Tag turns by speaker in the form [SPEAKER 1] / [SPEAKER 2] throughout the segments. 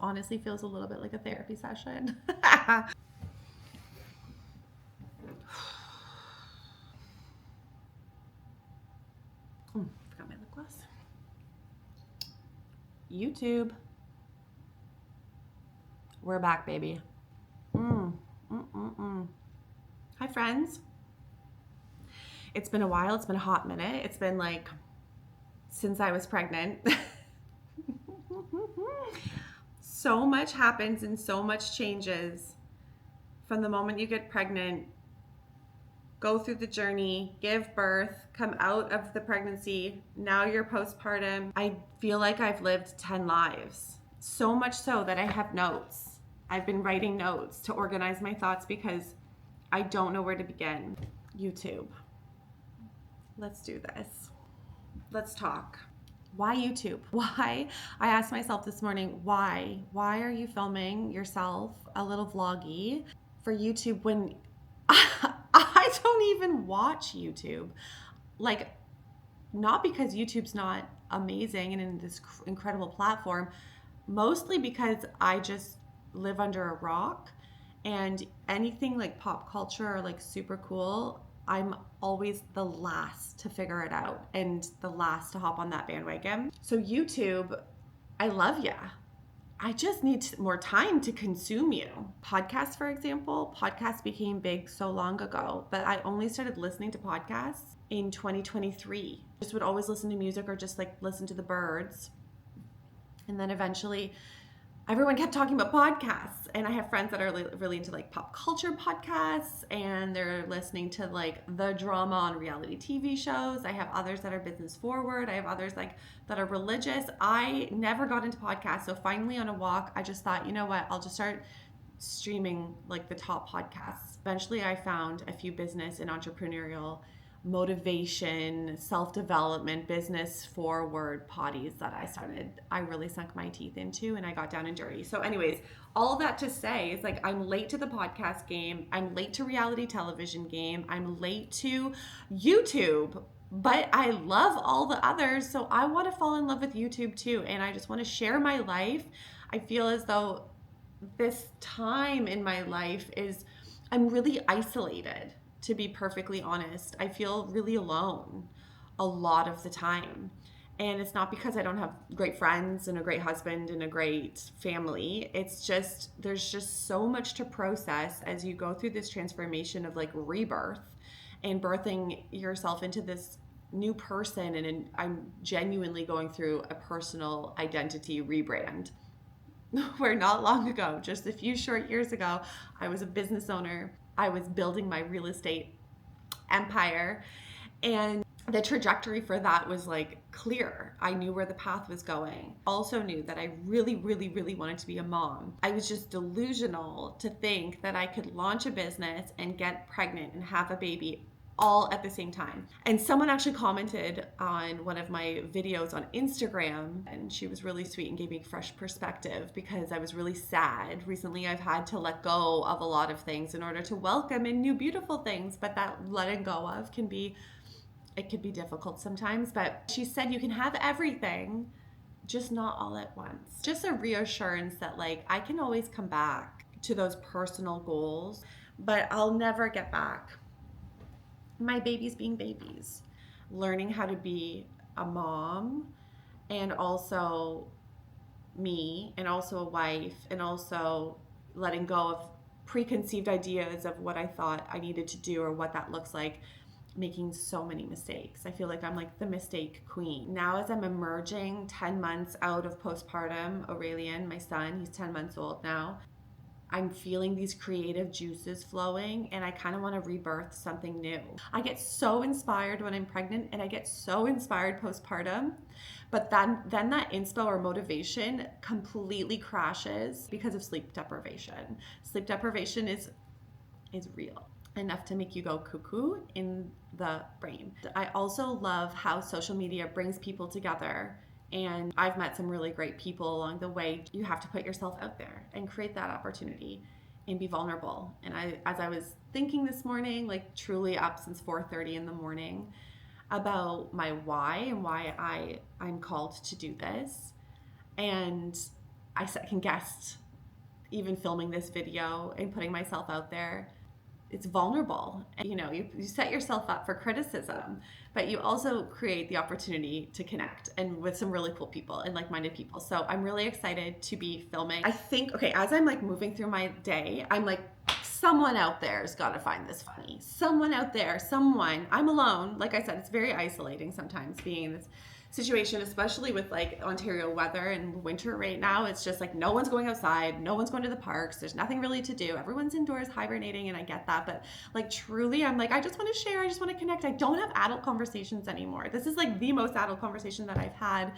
[SPEAKER 1] honestly feels a little bit like a therapy session. Forgot my lip gloss. YouTube. We're back, baby. Hi, friends. It's been a while. It's been a hot minute. It's been like since I was pregnant. So much happens and so much changes from the moment you get pregnant, go through the journey, give birth, come out of the pregnancy, now you're postpartum. I feel like I've lived 10 lives. So much so that I have notes. I've been writing notes to organize my thoughts because I don't know where to begin. YouTube. Let's do this. Let's talk. Why YouTube? Why? I asked myself this morning, why? Why are you filming yourself a little vloggy for YouTube when I don't even watch YouTube? Like, not because YouTube's not amazing and in this incredible platform, mostly because I just live under a rock, and anything like pop culture or like super cool, I'm always the last to figure it out and the last to hop on that bandwagon. So YouTube, I love ya. I just need more time to consume you. Podcasts, for example, podcasts became big so long ago, but I only started listening to podcasts in 2023. Just would always listen to music or just like listen to the birds. And then eventually everyone kept talking about podcasts, and I have friends that are really into like pop culture podcasts, and they're listening to like the drama on reality TV shows. I have others that are business forward. I have others like that are religious. I never got into podcasts, so finally on a walk, I just thought, you know what, I'll just start streaming like the top podcasts. Eventually, I found a few business and entrepreneurial motivation, self-development, business forward potties that I really sunk my teeth into, and I got down and dirty. So anyways, all that to say is like, I'm late to the podcast game. I'm late to reality television game. I'm late to YouTube, but I love all the others. So I want to fall in love with YouTube too. And I just want to share my life. I feel as though this time in my life I'm really isolated. To be perfectly honest, I feel really alone a lot of the time. And it's not because I don't have great friends and a great husband and a great family. It's just, there's just so much to process as you go through this transformation of like rebirth and birthing yourself into this new person. And I'm genuinely going through a personal identity rebrand. Where not long ago, just a few short years ago, I was a business owner. I was building my real estate empire, and the trajectory for that was like clear. I knew where the path was going. Also knew that I really, really, really wanted to be a mom. I was just delusional to think that I could launch a business and get pregnant and have a baby all at the same time. And someone actually commented on one of my videos on Instagram, and she was really sweet and gave me fresh perspective because I was really sad. Recently, I've had to let go of a lot of things in order to welcome in new beautiful things, but that letting go of can be difficult sometimes. But she said you can have everything, just not all at once. Just a reassurance that like I can always come back to those personal goals, but I'll never get back my babies being babies. Learning how to be a mom and also me and also a wife, and also letting go of preconceived ideas of what I thought I needed to do or what that looks like, making so many mistakes. I feel like I'm like the mistake queen. Now as I'm emerging 10 months out of postpartum, Aurelian, my son, he's 10 months old now, I'm feeling these creative juices flowing, and I kind of want to rebirth something new. I get so inspired when I'm pregnant, and I get so inspired postpartum, but then that inspo or motivation completely crashes because of sleep deprivation. Sleep deprivation is real, enough to make you go cuckoo in the brain. I also love how social media brings people together. And I've met some really great people along the way. You have to put yourself out there and create that opportunity and be vulnerable. And as I was thinking this morning, like truly up since 4:30 in the morning, about my why and why I'm called to do this. And I second guessed even filming this video and putting myself out there. It's vulnerable. And, you set yourself up for criticism, but you also create the opportunity to connect and with some really cool people and like-minded people. So I'm really excited to be filming. I think, okay, as I'm like moving through my day, I'm like, someone out there's got to find this funny. Someone out there, I'm alone. Like I said, it's very isolating sometimes being in this situation, especially with like Ontario weather and winter right now. It's just like no one's going outside, no one's going to the parks, there's nothing really to do, everyone's indoors hibernating, and I get that, but like truly I'm like, I just want to share, I just want to connect. I don't have adult conversations anymore. This is like the most adult conversation that I've had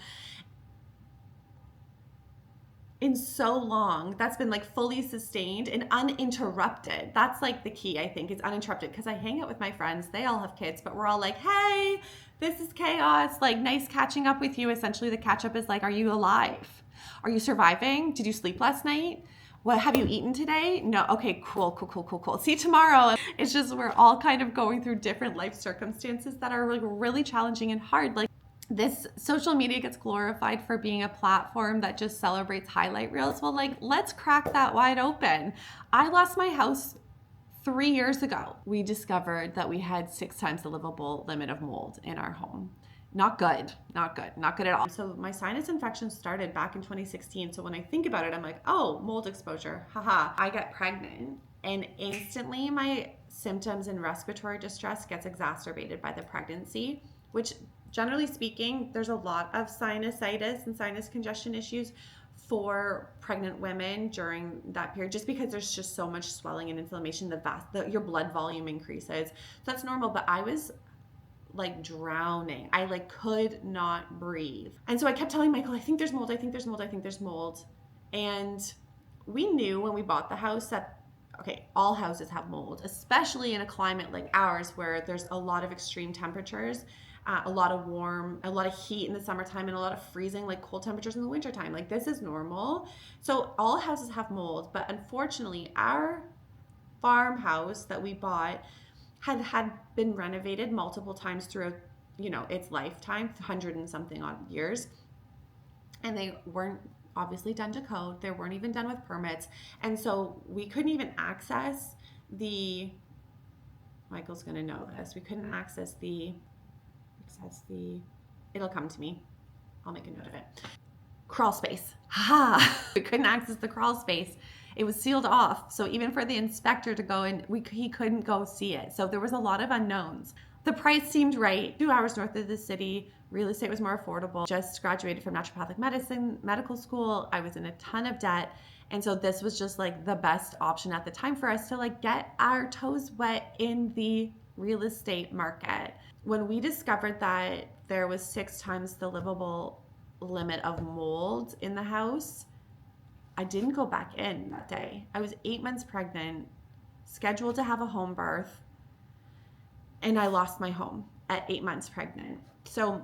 [SPEAKER 1] in so long, that's been like fully sustained and uninterrupted. That's like the key, I think, is uninterrupted, because I hang out with my friends, they all have kids, but we're all like, hey, this is chaos, like nice catching up with you. Essentially the catch up is like, are you alive? Are you surviving? Did you sleep last night? What have you eaten today? No. Okay, cool. See you tomorrow. It's just, we're all kind of going through different life circumstances that are like really challenging and hard. Like, this social media gets glorified for being a platform that just celebrates highlight reels. Well, like, let's crack that wide open. I lost my house 3 years ago. We discovered that we had 6 times the livable limit of mold in our home. Not good at all. So my sinus infection started back in 2016. So when I think about it, I'm like, oh, mold exposure, haha. I get pregnant and instantly my symptoms and respiratory distress gets exacerbated by the pregnancy, which generally speaking, there's a lot of sinusitis and sinus congestion issues for pregnant women during that period, just because there's just so much swelling and inflammation, your blood volume increases. So that's normal, but I was like drowning. I like could not breathe. And so I kept telling Michael, I think there's mold. And we knew when we bought the house that, okay, all houses have mold, especially in a climate like ours where there's a lot of extreme temperatures. A lot of heat in the summertime and a lot of freezing, like cold temperatures in the wintertime. Like, this is normal. So all houses have mold, but unfortunately our farmhouse that we bought had been renovated multiple times throughout, its lifetime, 100 and something odd years. And they weren't obviously done to code. They weren't even done with permits. And so we couldn't even access Michael's gonna know this. We couldn't access it'll come to me. I'll make a note of it. Crawl space. We couldn't access the crawl space. It was sealed off. So even for the inspector to go in, he couldn't go see it. So there was a lot of unknowns. The price seemed right. 2 hours north of the city. Real estate was more affordable. Just graduated from naturopathic medicine, medical school. I was in a ton of debt. And so this was just like the best option at the time for us to like get our toes wet in the real estate market. When we discovered that there was 6 times the livable limit of mold in the house, I didn't go back in that day. I was 8 months pregnant, scheduled to have a home birth, and I lost my home at 8 months pregnant. So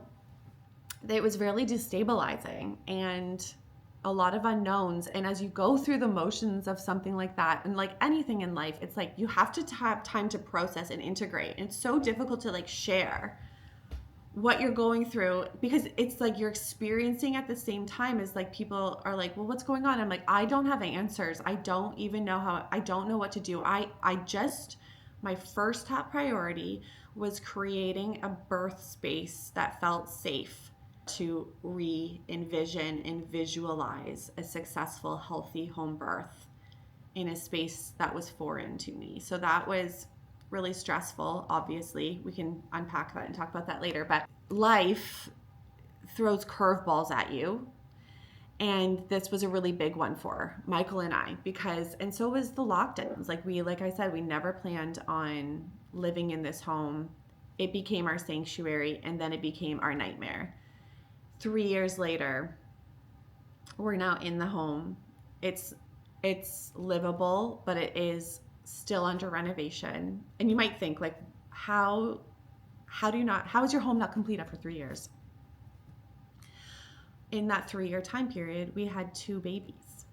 [SPEAKER 1] it was really destabilizing and a lot of unknowns. And as you go through the motions of something like that, and like anything in life, it's like you have to have time to process and integrate. And it's so difficult to like share what you're going through, because it's like you're experiencing at the same time as like people are like, well, what's going on? I'm like, I don't have answers. I don't even know I don't know what to do. My first top priority was creating a birth space that felt safe to re-envision and visualize a successful, healthy home birth in a space that was foreign to me. So that was really stressful. Obviously, we can unpack that and talk about that later, but life throws curveballs at you. And this was a really big one for Michael and I, and so was the lockdowns. Like I said, we never planned on living in this home. It became our sanctuary, and then it became our nightmare. 3 years later, we're now in the home. It's livable, but it is still under renovation. And you might think, like, how is your home not complete after 3 years? In that 3-year time period, we had 2 babies.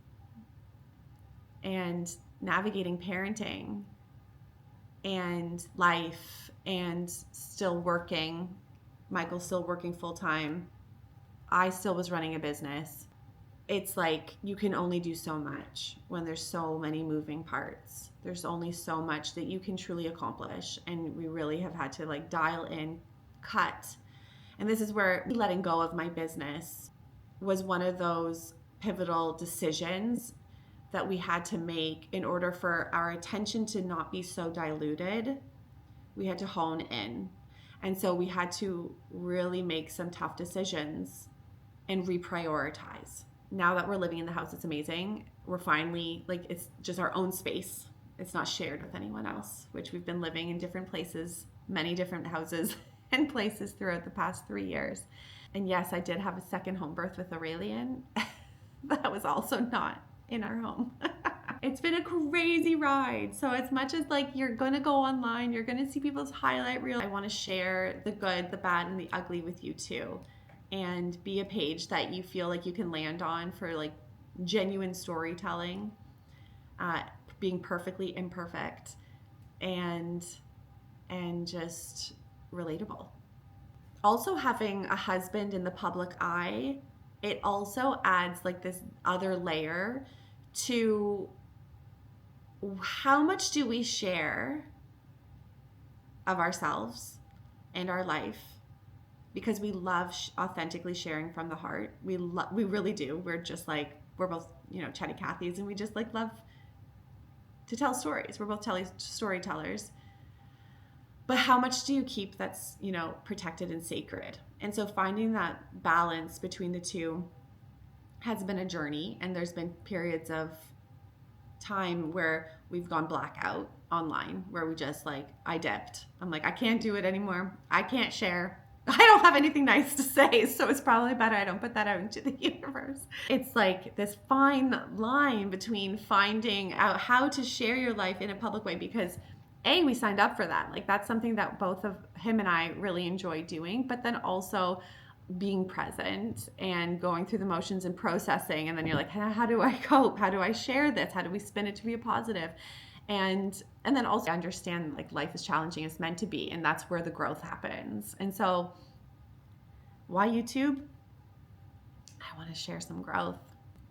[SPEAKER 1] And navigating parenting and life and still working, Michael's still working full time. I still was running a business. it's like you can only do so much when there's so many moving parts. There's only so much that you can truly accomplish, and we really have had to like dial in, cut. And this is where letting go of my business was one of those pivotal decisions that we had to make in order for our attention to not be so diluted. We had to hone in. And so we had to really make some tough decisions and reprioritize. Now that we're living in the house, it's amazing. We're finally, like, it's just our own space. It's not shared with anyone else, which we've been living in different places, many different houses and places throughout the past 3 years. And yes, I did have a second home birth with Aurelian. That was also not in our home. It's been a crazy ride. So as much as like you're going to go online, you're going to see people's highlight reel, I want to share the good, the bad, and the ugly with you too. And be a page that you feel like you can land on for like genuine storytelling, being perfectly imperfect, and just relatable. Also, having a husband in the public eye, it also adds like this other layer to how much do we share of ourselves and our life, because we love authentically sharing from the heart. We really do. We're just like, we're both, chatty Cathys, and we just like love to tell stories. We're both storytellers. But how much do you keep that's, protected and sacred? And so finding that balance between the two has been a journey. And there's been periods of time where we've gone blackout online, where we just like, I dipped. I'm like, I can't do it anymore. I can't share. I don't have anything nice to say, so it's probably better I don't put that out into the universe. It's like this fine line between finding out how to share your life in a public way, because we signed up for that. Like, that's something that both of him and I really enjoy doing, but then also being present and going through the motions and processing. And then you're like, how do I cope? How do I share this? How do we spin it to be a positive? And then also understand like life is challenging, it's meant to be, and that's where the growth happens. And so why YouTube? I want to share some growth.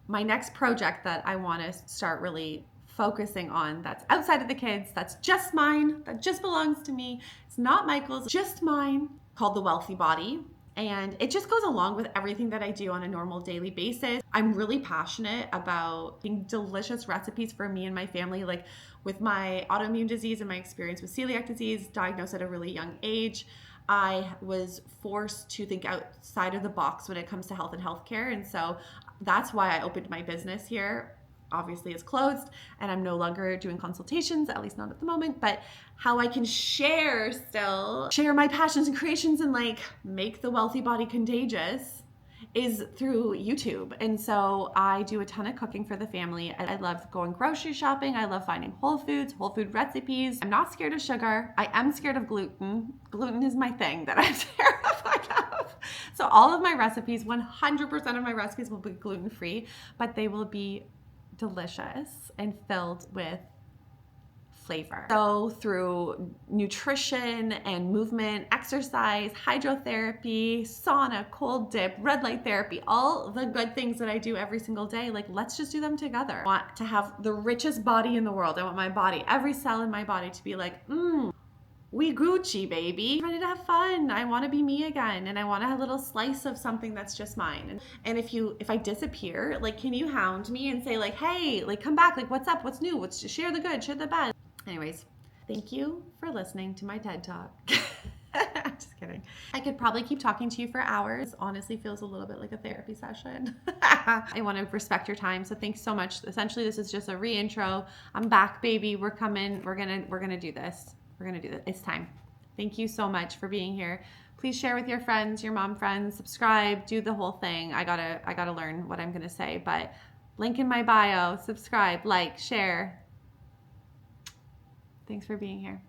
[SPEAKER 1] My next project that I want to start really focusing on, that's outside of the kids, that's just mine, that just belongs to me, it's not Michael's, just mine, called The Wealthy Body. And it just goes along with everything that I do on a normal daily basis. I'm really passionate about making delicious recipes for me and my family. Like, with my autoimmune disease and my experience with celiac disease, diagnosed at a really young age, I was forced to think outside of the box when it comes to health and healthcare. And so that's why I opened my business here. Obviously it's closed and I'm no longer doing consultations, at least not at the moment, but how I can share my passions and creations and like make the wealthy body contagious is through YouTube. And so I do a ton of cooking for the family. I love going grocery shopping. I love finding whole food recipes. I'm not scared of sugar. I am scared of gluten. Gluten is my thing that I'm terrified of. So all of my recipes, 100% of my recipes will be gluten-free, but they will be delicious and filled with flavor. So through nutrition and movement, exercise, hydrotherapy, sauna, cold dip, red light therapy, all the good things that I do every single day, like, let's just do them together. I want to have the richest body in the world. I want my body, every cell in my body to be like, we Gucci, baby. I'm ready to have fun. I want to be me again. And I want to have a little slice of something that's just mine. And if I disappear, like, can you hound me and say like, hey, like, come back. Like, what's up? What's new? Share the good, share the bad. Anyways, thank you for listening to my TED Talk. Just kidding. I could probably keep talking to you for hours. Honestly, feels a little bit like a therapy session. I want to respect your time. So thanks so much. Essentially, this is just a re-intro. I'm back, baby. We're coming. We're gonna do this. We're going to do this. It's time. Thank you so much for being here. Please share with your friends, your mom friends, subscribe, do the whole thing. I gotta learn what I'm going to say, but link in my bio, subscribe, like, share. Thanks for being here.